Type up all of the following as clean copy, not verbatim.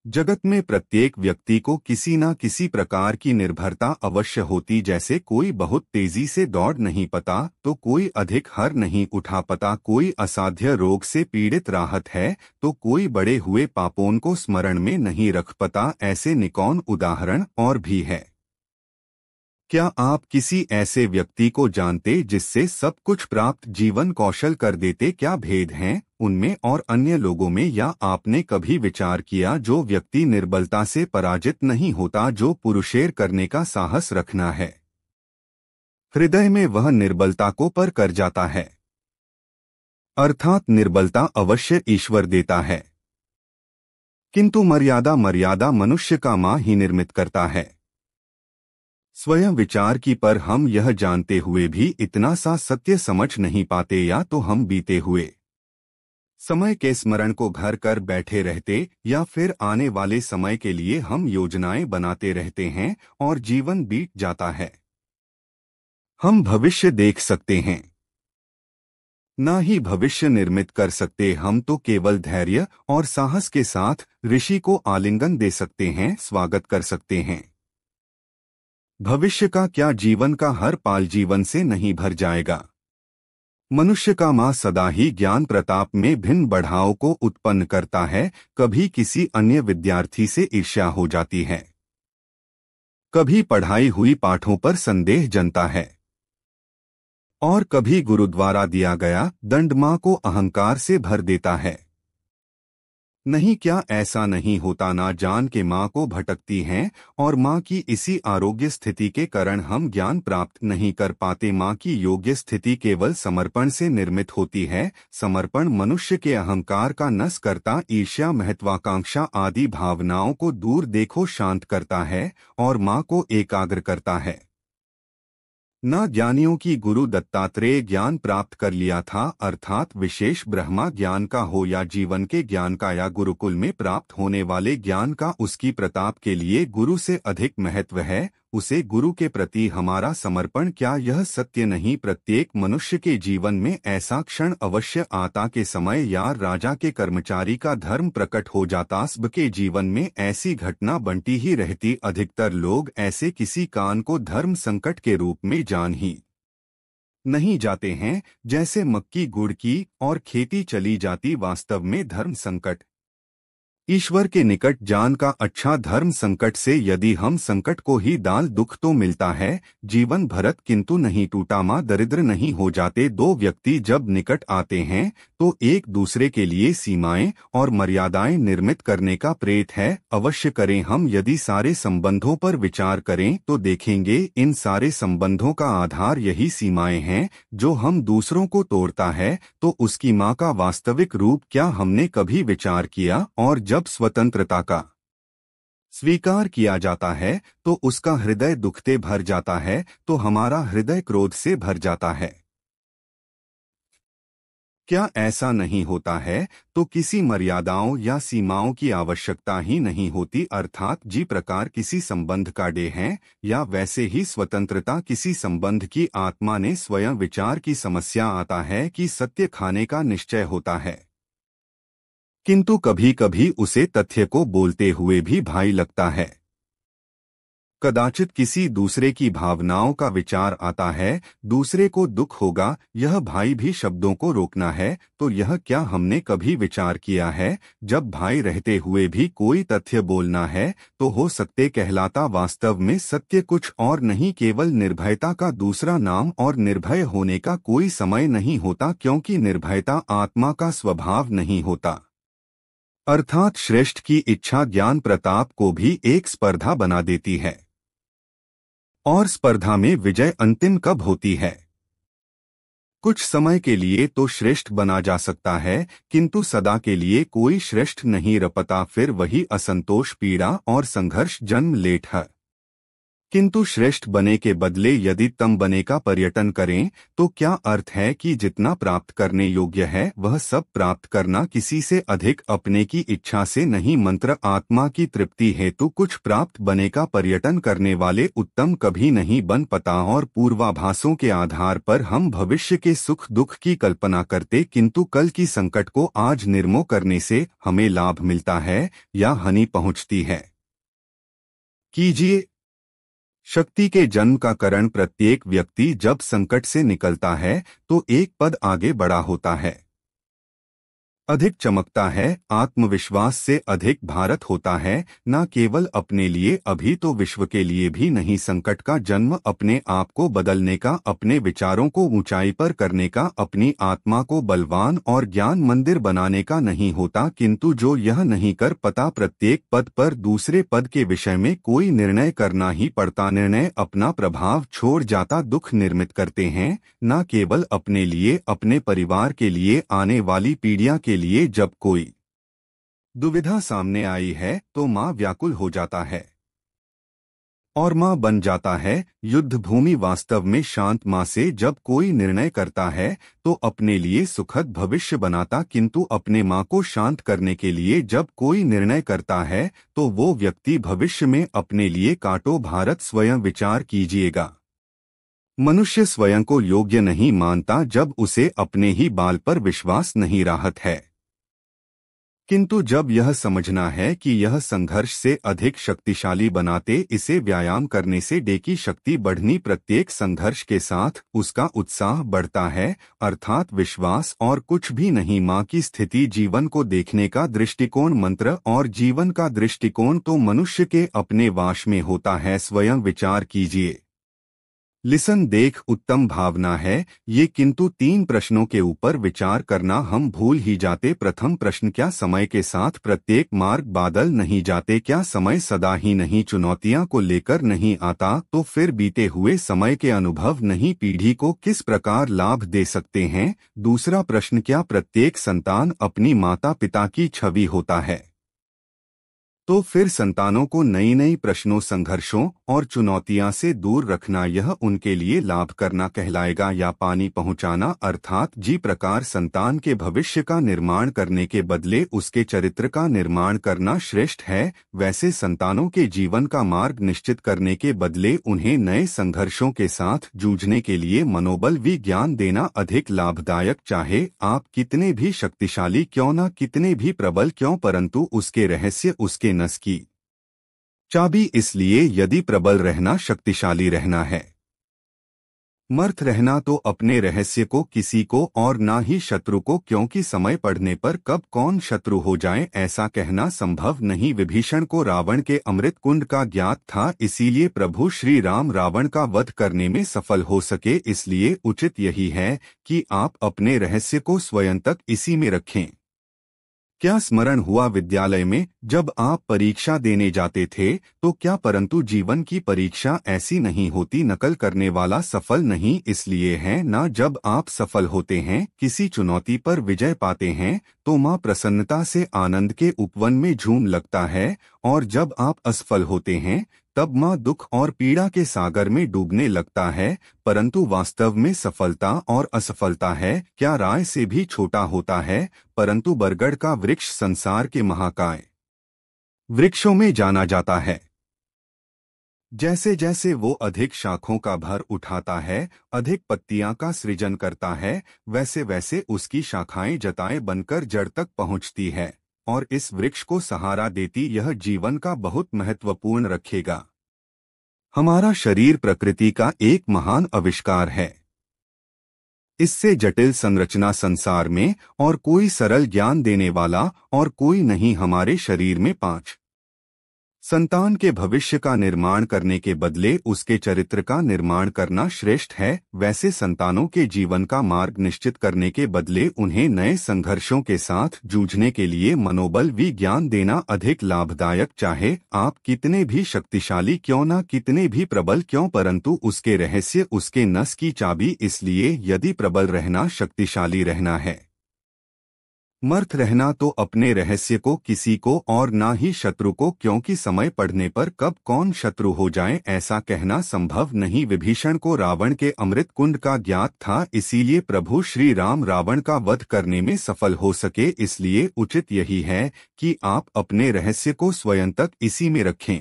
जगत में प्रत्येक व्यक्ति को किसी न किसी प्रकार की निर्भरता अवश्य होती, जैसे कोई बहुत तेजी से दौड़ नहीं पाता तो कोई अधिक हर नहीं उठा पाता, कोई असाध्य रोग से पीड़ित राहत है तो कोई बड़े हुए पापों को स्मरण में नहीं रख पाता। ऐसे निकौन उदाहरण और भी है। क्या आप किसी ऐसे व्यक्ति को जानते जिससे सब कुछ प्राप्त जीवन कौशल कर देते? क्या भेद हैं उनमें और अन्य लोगों में? या आपने कभी विचार किया जो व्यक्ति निर्बलता से पराजित नहीं होता, जो पुरुषेर करने का साहस रखना है, हृदय में वह निर्बलता को पर कर जाता है। अर्थात निर्बलता अवश्य ईश्वर देता है, किंतु मर्यादा मनुष्य का मां ही निर्मित करता है। स्वयं विचार की पर हम यह जानते हुए भी इतना सा सत्य समझ नहीं पाते, या तो हम बीते हुए समय के स्मरण को घर कर बैठे रहते, या फिर आने वाले समय के लिए हम योजनाएं बनाते रहते हैं और जीवन बीत जाता है। हम भविष्य देख सकते हैं, ना ही भविष्य निर्मित कर सकते। हम तो केवल धैर्य और साहस के साथ ऋषि को आलिंगन दे सकते हैं, स्वागत कर सकते हैं। भविष्य का क्या, जीवन का हर पाल जीवन से नहीं भर जाएगा। मनुष्य का मां सदा ही ज्ञान प्रताप में भिन्न बढ़ाव को उत्पन्न करता है। कभी किसी अन्य विद्यार्थी से ईर्ष्या हो जाती है, कभी पढ़ाई हुई पाठों पर संदेह जनता है, और कभी गुरु द्वारा दिया गया दंड मां को अहंकार से भर देता है। नहीं, क्या ऐसा नहीं होता? ना जान के मां को भटकती हैं, और मां की इसी आरोग्य स्थिति के कारण हम ज्ञान प्राप्त नहीं कर पाते। मां की योग्य स्थिति केवल समर्पण से निर्मित होती है। समर्पण मनुष्य के अहंकार का नष्ट करता, ईर्ष्या महत्वाकांक्षा आदि भावनाओं को दूर देखो शांत करता है और मां को एकाग्र करता है। न ज्ञानियों की गुरु दत्तात्रेय ज्ञान प्राप्त कर लिया था, अर्थात विशेष ब्रह्मा ज्ञान का हो या जीवन के ज्ञान का या गुरुकुल में प्राप्त होने वाले ज्ञान का, उसकी प्रताप के लिए गुरु से अधिक महत्व है। उसे गुरु के प्रति हमारा समर्पण, क्या यह सत्य नहीं? प्रत्येक मनुष्य के जीवन में ऐसा क्षण अवश्य आता के समय या राजा के कर्मचारी का धर्म प्रकट हो जाता। सबके जीवन में ऐसी घटना बनती ही रहती। अधिकतर लोग ऐसे किसी कान को धर्म संकट के रूप में जान ही नहीं जाते हैं, जैसे मक्की गुड़ की और खेती चली जाती। वास्तव में धर्म संकट ईश्वर के निकट जान का अच्छा धर्म संकट से यदि हम संकट को ही डाल दुख तो मिलता है जीवन भरत, किंतु नहीं टूटा मां दरिद्र नहीं हो जाते। दो व्यक्ति जब निकट आते हैं तो एक दूसरे के लिए सीमाएं और मर्यादाएं निर्मित करने का प्रयत्न है अवश्य करें। हम यदि सारे संबंधों पर विचार करें तो देखेंगे इन सारे संबंधों का आधार यही सीमाएं हैं। जो हम दूसरों को तोड़ता है तो उसकी मां का वास्तविक रूप क्या हमने कभी विचार किया? और जब स्वतंत्रता का स्वीकार किया जाता है तो उसका हृदय दुखते भर जाता है, तो हमारा हृदय क्रोध से भर जाता है। क्या ऐसा नहीं होता है? तो किसी मर्यादाओं या सीमाओं की आवश्यकता ही नहीं होती। अर्थात जी प्रकार किसी संबंध का डे है, या वैसे ही स्वतंत्रता किसी संबंध की आत्मा ने स्वयं विचार की समस्या आता है कि सत्य खाने का निश्चय होता है, किंतु कभी कभी उसे तथ्य को बोलते हुए भी भय लगता है। कदाचित किसी दूसरे की भावनाओं का विचार आता है, दूसरे को दुख होगा, यह भाई भी शब्दों को रोकना है। तो यह क्या हमने कभी विचार किया है? जब भाई रहते हुए भी कोई तथ्य बोलना है तो हो सकते कहलाता। वास्तव में सत्य कुछ और नहीं, केवल निर्भयता का दूसरा नाम, और निर्भय होने का कोई समय नहीं होता, क्योंकि निर्भयता आत्मा का स्वभाव नहीं होता। अर्थात श्रेष्ठ की इच्छा ज्ञान प्रताप को भी एक स्पर्धा बना देती है, और स्पर्धा में विजय अंतिम कब होती है? कुछ समय के लिए तो श्रेष्ठ बना जा सकता है, किंतु सदा के लिए कोई श्रेष्ठ नहीं रपता। फिर वही असंतोष, पीड़ा और संघर्ष जन्म लेता है। किंतु श्रेष्ठ बने के बदले यदि तम बने का पर्यटन करें तो क्या अर्थ है कि जितना प्राप्त करने योग्य है वह सब प्राप्त करना किसी से अधिक अपने की इच्छा से नहीं। मंत्र आत्मा की तृप्ति हेतु कुछ प्राप्त बने का पर्यटन करने वाले उत्तम कभी नहीं बन पता और पूर्वाभासों के आधार पर हम भविष्य के सुख दुख की कल्पना करते किंतु कल की संकट को आज निर्मोह करने से हमें लाभ मिलता है या हानि पहुंचती है। कीजिए। शक्ति के जन्म का कारण प्रत्येक व्यक्ति जब संकट से निकलता है तो एक पद आगे बढ़ा होता है, अधिक चमकता है, आत्मविश्वास से अधिक भारत होता है, न केवल अपने लिए अभी तो विश्व के लिए भी नहीं। संकट का जन्म अपने आप को बदलने का, अपने विचारों को ऊंचाई पर करने का, अपनी आत्मा को बलवान और ज्ञान मंदिर बनाने का नहीं होता किंतु जो यह नहीं कर पता प्रत्येक पद पर दूसरे पद के विषय में कोई निर्णय करना ही पड़ता। निर्णय अपना प्रभाव छोड़ जाता, दुख निर्मित करते हैं, न केवल अपने लिए अपने परिवार के लिए, आने वाली पीढ़ियां के लिए। जब कोई दुविधा सामने आई है तो मां व्याकुल हो जाता है और मां बन जाता है युद्ध भूमि। वास्तव में शांत मां से जब कोई निर्णय करता है तो अपने लिए सुखद भविष्य बनाता किंतु अपने मां को शांत करने के लिए जब कोई निर्णय करता है तो वो व्यक्ति भविष्य में अपने लिए काटो भारत। स्वयं विचार कीजिएगा। मनुष्य स्वयं को योग्य नहीं मानता जब उसे अपने ही बाल पर विश्वास नहीं राहत है, किंतु जब यह समझना है कि यह संघर्ष से अधिक शक्तिशाली बनाते, इसे व्यायाम करने से डेकी शक्ति बढ़नी, प्रत्येक संघर्ष के साथ उसका उत्साह बढ़ता है, अर्थात विश्वास और कुछ भी नहीं। मां की स्थिति, जीवन को देखने का दृष्टिकोण, मंत्र और जीवन का दृष्टिकोण तो मनुष्य के अपने वाश में होता है। स्वयं विचार कीजिए। लिसन देख उत्तम भावना है ये, किंतु 3 प्रश्नों के ऊपर विचार करना हम भूल ही जाते। प्रथम प्रश्न, क्या समय के साथ प्रत्येक मार्ग बादल नहीं जाते? क्या समय सदा ही नहीं चुनौतियां को लेकर नहीं आता? तो फिर बीते हुए समय के अनुभव नहीं पीढ़ी को किस प्रकार लाभ दे सकते हैं? दूसरा प्रश्न, क्या प्रत्येक संतान अपनी माता पिता की छवि होता है? तो फिर संतानों को नई नई प्रश्नों, संघर्षों और चुनौतियां से दूर रखना यह उनके लिए लाभ करना कहलाएगा या पानी पहुंचाना? अर्थात जी प्रकार संतान के भविष्य का निर्माण करने के बदले उसके चरित्र का निर्माण करना श्रेष्ठ है, वैसे संतानों के जीवन का मार्ग निश्चित करने के बदले उन्हें नए संघर्षों के साथ जूझने के लिए मनोबल व ज्ञान देना अधिक लाभदायक। चाहे आप कितने भी शक्तिशाली क्यों न, कितने भी प्रबल क्यों, परंतु उसके रहस्य उसके नस की चाबी। इसलिए यदि प्रबल रहना, शक्तिशाली रहना है, मर्थ रहना, तो अपने रहस्य को किसी को और ना ही शत्रु को, क्योंकि समय पड़ने पर कब कौन शत्रु हो जाए ऐसा कहना संभव नहीं। विभीषण को रावण के अमृत कुंड का ज्ञात था, इसीलिए प्रभु श्री राम रावण का वध करने में सफल हो सके। इसलिए उचित यही है कि आप अपने रहस्य को स्वयं तक इसी में रखें। क्या स्मरण हुआ विद्यालय में जब आप परीक्षा देने जाते थे तो क्या? परंतु जीवन की परीक्षा ऐसी नहीं होती, नकल करने वाला सफल नहीं इसलिए है ना। जब आप सफल होते हैं, किसी चुनौती पर विजय पाते हैं, तो मां प्रसन्नता से आनंद के उपवन में झूम लगता है, और जब आप असफल होते हैं तब मां दुख और पीड़ा के सागर में डूबने लगता है। परंतु वास्तव में सफलता और असफलता है क्या राय से भी छोटा होता है, परंतु बरगद का वृक्ष संसार के महाकाय वृक्षों में जाना जाता है। जैसे जैसे वो अधिक शाखों का भर उठाता है, अधिक पत्तियां का सृजन करता है, वैसे वैसे उसकी शाखाएं जताएं बनकर जड़ तक पहुंचती है और इस वृक्ष को सहारा देती यह जीवन का बहुत महत्वपूर्ण रखेगा। हमारा शरीर प्रकृति का एक महान आविष्कार है। इससे जटिल संरचना संसार में और कोई सरल ज्ञान देने वाला और कोई नहीं। हमारे शरीर में 5 संतान के भविष्य का निर्माण करने के बदले उसके चरित्र का निर्माण करना श्रेष्ठ है। वैसे संतानों के जीवन का मार्ग निश्चित करने के बदले उन्हें नए संघर्षों के साथ जूझने के लिए मनोबल व ज्ञान देना अधिक लाभदायक। चाहे आप कितने भी शक्तिशाली क्यों न, कितने भी प्रबल क्यों, परंतु उसके रहस्य उसके नस की चाबी। इसलिए यदि प्रबल रहना, शक्तिशाली रहना है, मर्थ रहना तो अपने रहस्य को किसी को और ना ही शत्रु को, क्योंकि समय पड़ने पर कब कौन शत्रु हो जाए ऐसा कहना संभव नहीं। विभीषण को रावण के अमृत कुंड का ज्ञात था, इसीलिए प्रभु श्री राम रावण का वध करने में सफल हो सके। इसलिए उचित यही है कि आप अपने रहस्य को स्वयं तक इसी में रखें।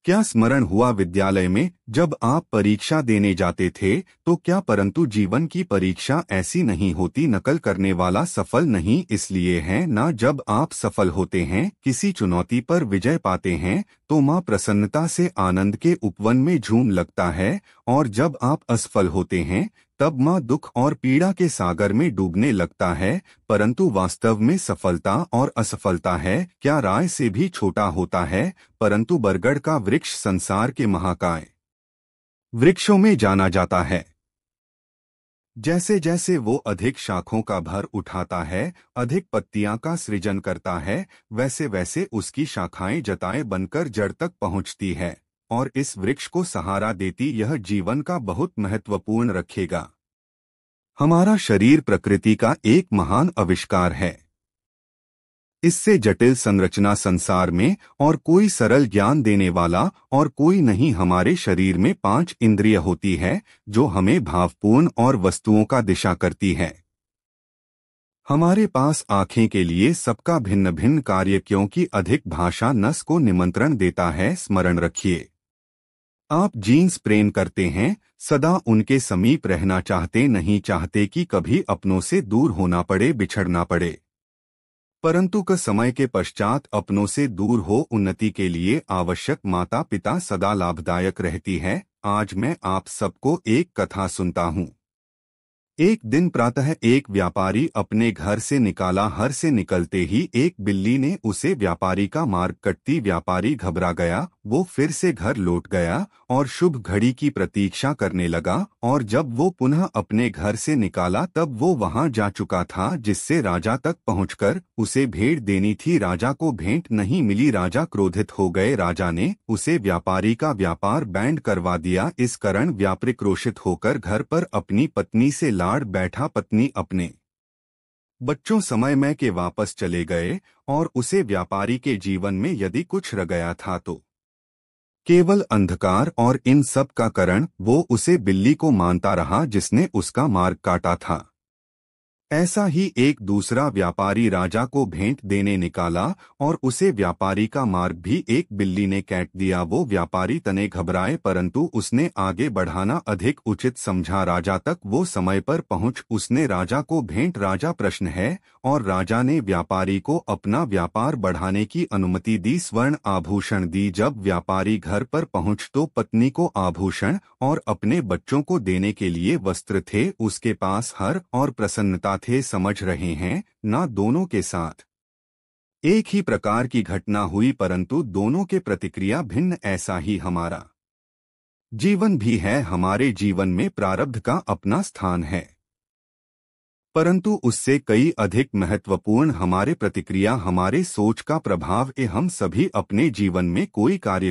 क्या स्मरण हुआ विद्यालय में जब आप परीक्षा देने जाते थे तो क्या, परंतु जीवन की परीक्षा ऐसी नहीं होती, नकल करने वाला सफल नहीं इसलिए है ना। जब आप सफल होते हैं, किसी चुनौती पर विजय पाते हैं, तो माँ प्रसन्नता से आनंद के उपवन में झूम लगता है, और जब आप असफल होते हैं तब माँ दुख और पीड़ा के सागर में डूबने लगता है। परंतु वास्तव में सफलता और असफलता है क्या राय से भी छोटा होता है, परंतु बरगद का वृक्ष संसार के महाकाय वृक्षों में जाना जाता है। जैसे जैसे वो अधिक शाखों का भर उठाता है, अधिक पत्तियां का सृजन करता है, वैसे वैसे उसकी शाखाएं जताएं बनकर जड़ तक पहुंचती है, और इस वृक्ष को सहारा देती यह जीवन का बहुत महत्वपूर्ण रखेगा। हमारा शरीर प्रकृति का एक महान आविष्कार है। इससे जटिल संरचना संसार में और कोई सरल ज्ञान देने वाला और कोई नहीं। हमारे शरीर में 5 इंद्रिय होती है जो हमें भावपूर्ण और वस्तुओं का दिशा करती है। हमारे पास आंखें के लिए सबका भिन्न भिन्न कार्य, क्योंकि अधिक भाषा नस को निमंत्रण देता है। स्मरण रखिए, आप जीन्स प्रेम करते हैं, सदा उनके समीप रहना चाहते नहीं चाहते कि कभी अपनों से दूर होना पड़े, बिछड़ना पड़े, परंतु क समय के पश्चात अपनों से दूर हो उन्नति के लिए आवश्यक माता पिता सदा लाभदायक रहती है। आज मैं आप सबको एक कथा सुनता हूँ। एक दिन प्रातः एक व्यापारी अपने घर से निकाला। घर से निकलते ही एक बिल्ली ने उसे व्यापारी का मार्ग कटती। व्यापारी घबरा गया, वो फिर से घर लौट गया और शुभ घड़ी की प्रतीक्षा करने लगा। और जब वो पुनः अपने घर से निकाला तब वो वहां जा चुका था जिससे राजा तक पहुंचकर उसे भेंट देनी थी। राजा को भेंट नहीं मिली। राजा क्रोधित हो गए। राजा ने उसे व्यापारी का व्यापार बैंड करवा दिया। इस कारण व्यापारी क्रोशित होकर घर पर अपनी पत्नी से लाड़ बैठा। पत्नी अपने बच्चों समय में के वापस चले गए और उसे व्यापारी के जीवन में यदि कुछ रह गया था तो केवल अंधकार, और इन सब का कारण वो उसे बिल्ली को मानता रहा जिसने उसका मार्ग काटा था। ऐसा ही एक दूसरा व्यापारी राजा को भेंट देने निकाला और उसे व्यापारी का मार्ग भी एक बिल्ली ने काट दिया। वो व्यापारी तने घबराए, परंतु उसने आगे बढ़ाना अधिक उचित समझा। राजा तक वो समय पर पहुंच उसने राजा को भेंट। राजा प्रश्न है, और राजा ने व्यापारी को अपना व्यापार बढ़ाने की अनुमति दी, स्वर्ण आभूषण दी। जब व्यापारी घर पर पहुंच तो पत्नी को आभूषण और अपने बच्चों को देने के लिए वस्त्र थे। उसके पास हर और प्रसन्नता थे। समझ रहे हैं ना, दोनों के साथ एक ही प्रकार की घटना हुई, परंतु दोनों के प्रतिक्रिया भिन्न। ऐसा ही हमारा जीवन भी है। हमारे जीवन में प्रारब्ध का अपना स्थान है, परंतु उससे कई अधिक महत्वपूर्ण हमारे प्रतिक्रिया, हमारे सोच का प्रभाव है। हम सभी अपने जीवन में कोई कार्य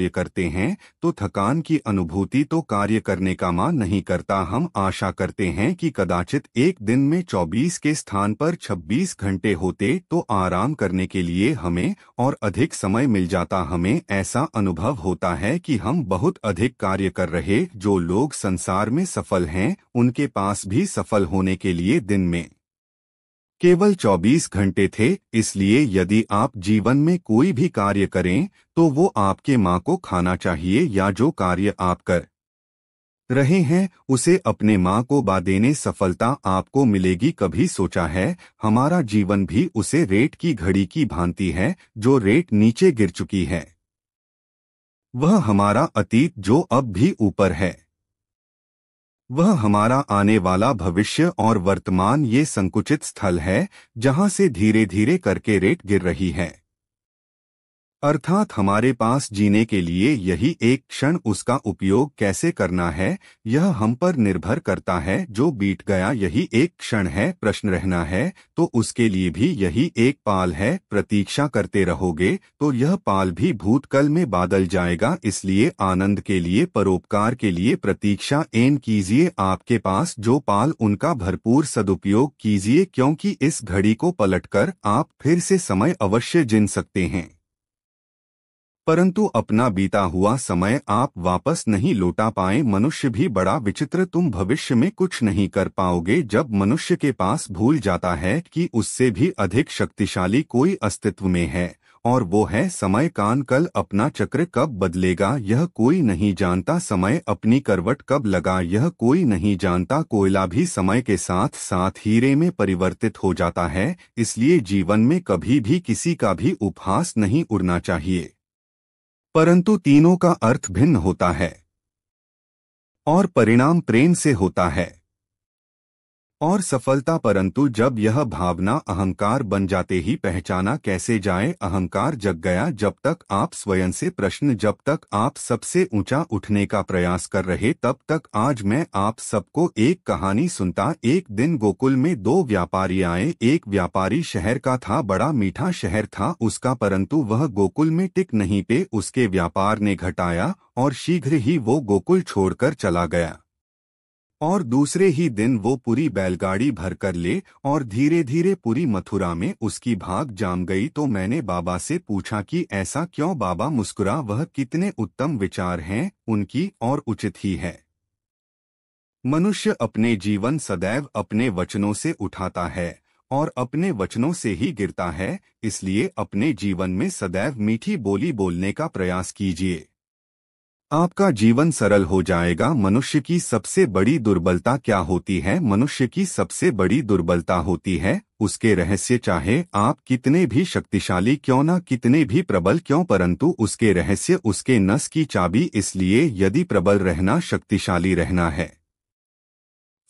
करते हैं तो थकान की अनुभूति तो कार्य करने का मन नहीं करता। हम आशा करते हैं कि कदाचित एक दिन में 24 के स्थान पर 26 घंटे होते तो आराम करने के लिए हमें और अधिक समय मिल जाता। हमें ऐसा अनुभव होता है कि हम बहुत अधिक कार्य कर रहे। जो लोग संसार में सफल हैं उनके पास भी सफल होने के लिए दिन में केवल 24 घंटे थे। इसलिए यदि आप जीवन में कोई भी कार्य करें तो वो आपके माँ को खाना चाहिए, या जो कार्य आप कर रहे हैं उसे अपने माँ को बा देने सफलता आपको मिलेगी। कभी सोचा है हमारा जीवन भी उसे रेत की घड़ी की भांति है जो रेत नीचे गिर चुकी है। वह हमारा अतीत जो अब भी ऊपर है, वह हमारा आने वाला भविष्य और वर्तमान ये संकुचित स्थल है जहां से धीरे धीरे करके रेत गिर रही है। अर्थात हमारे पास जीने के लिए यही एक क्षण, उसका उपयोग कैसे करना है यह हम पर निर्भर करता है। जो बीत गया यही एक क्षण है, प्रश्न रहना है तो उसके लिए भी यही एक पाल है। प्रतीक्षा करते रहोगे तो यह पाल भी भूतकाल में बादल जाएगा। इसलिए आनंद के लिए, परोपकार के लिए प्रतीक्षा एन कीजिए। आपके पास जो पाल उनका भरपूर सदुपयोग कीजिए, क्योंकि इस घड़ी को पलटकर आप फिर से समय अवश्य जिन सकते हैं, परंतु अपना बीता हुआ समय आप वापस नहीं लौटा पाए। मनुष्य भी बड़ा विचित्र, तुम भविष्य में कुछ नहीं कर पाओगे। जब मनुष्य के पास भूल जाता है कि उससे भी अधिक शक्तिशाली कोई अस्तित्व में है, और वो है समय। कान कल अपना चक्र कब बदलेगा यह कोई नहीं जानता, समय अपनी करवट कब लगा यह कोई नहीं जानता। कोयला भी समय के साथ साथ हीरे में परिवर्तित हो जाता है। इसलिए जीवन में कभी भी किसी का भी उपहास नहीं उड़ना चाहिए, परंतु तीनों का अर्थ भिन्न होता है और परिणाम प्रेम से होता है और सफलता। परंतु जब यह भावना अहंकार बन जाते ही पहचाना कैसे जाए। अहंकार जग गया जब तक आप स्वयं से प्रश्न, जब तक आप सबसे ऊंचा उठने का प्रयास कर रहे तब तक। आज मैं आप सबको एक कहानी सुनता। एक दिन गोकुल में दो व्यापारी आए। एक व्यापारी शहर का था, बड़ा मीठा शहर था उसका, परंतु वह गोकुल में टिक नहीं पे। उसके व्यापार ने घटाया और शीघ्र ही वो गोकुल छोड़कर चला गया। और दूसरे ही दिन वो पूरी बैलगाड़ी भर कर ले और धीरे धीरे पूरी मथुरा में उसकी भाग जाम गई। तो मैंने बाबा से पूछा कि ऐसा क्यों। बाबा मुस्कुरा, वह कितने उत्तम विचार हैं उनकी और उचित ही है। मनुष्य अपने जीवन सदैव अपने वचनों से उठाता है और अपने वचनों से ही गिरता है। इसलिए अपने जीवन में सदैव मीठी बोली बोलने का प्रयास कीजिए, आपका जीवन सरल हो जाएगा। मनुष्य की सबसे बड़ी दुर्बलता क्या होती है? मनुष्य की सबसे बड़ी दुर्बलता होती है उसके रहस्य। चाहे आप कितने भी शक्तिशाली क्यों ना, कितने भी प्रबल क्यों, परंतु उसके रहस्य, उसके नस की चाबी। इसलिए यदि प्रबल रहना, शक्तिशाली रहना है,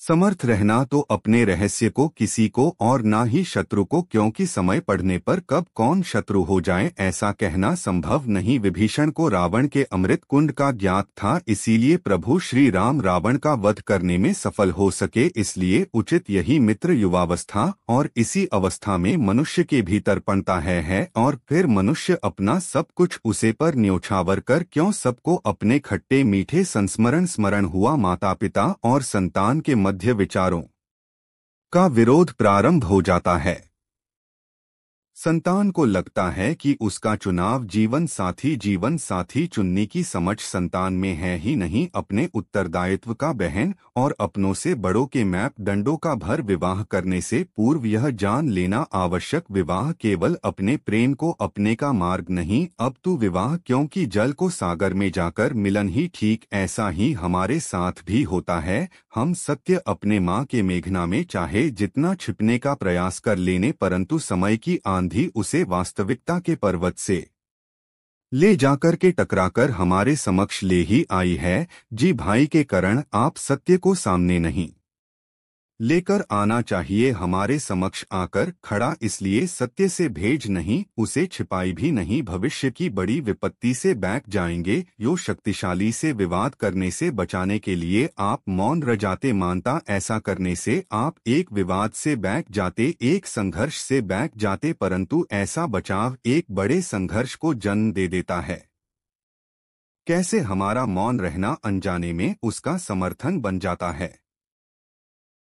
समर्थ रहना, तो अपने रहस्य को किसी को और ना ही शत्रु को, क्योंकि समय पड़ने पर कब कौन शत्रु हो जाए ऐसा कहना संभव नहीं। विभीषण को रावण के अमृत कुंड का ज्ञात था, इसीलिए प्रभु श्री राम रावण का वध करने में सफल हो सके। इसलिए उचित यही मित्र युवावस्था, और इसी अवस्था में मनुष्य के भीतर पनता है और फिर मनुष्य अपना सब कुछ उसे पर न्योछावर कर, क्यों सबको अपने खट्टे मीठे संस्मरण स्मरण हुआ। माता पिता और संतान के मध्य विचारों का विरोध प्रारंभ हो जाता है। संतान को लगता है कि उसका चुनाव जीवन साथी चुनने की समझ संतान में है ही नहीं। अपने उत्तरदायित्व का, बहन और अपनों से बड़ों के मैप दंडों का भर विवाह करने से पूर्व यह जान लेना आवश्यक, विवाह केवल अपने प्रेम को अपने का मार्ग नहीं, अब तू विवाह, क्योंकि जल को सागर में जाकर मिलन ही ठीक। ऐसा ही हमारे साथ भी होता है। हम सत्य अपने माँ के मेघना में चाहे जितना छिपने का प्रयास कर लेने, परंतु समय की आंधी उसे वास्तविकता के पर्वत से ले जाकर के टकराकर हमारे समक्ष ले ही आई है। जी भाई के कारण आप सत्य को सामने नहीं लेकर आना चाहिए, हमारे समक्ष आकर खड़ा। इसलिए सत्य से भेज नहीं, उसे छिपाई भी नहीं। भविष्य की बड़ी विपत्ति से बैक जाएंगे। यो शक्तिशाली से विवाद करने से बचाने के लिए आप मौन रह जाते, मानता ऐसा करने से आप एक विवाद से बैक जाते, एक संघर्ष से बैक जाते, परंतु ऐसा बचाव एक बड़े संघर्ष को जन्म दे देता है। कैसे हमारा मौन रहना अनजाने में उसका समर्थन बन जाता है।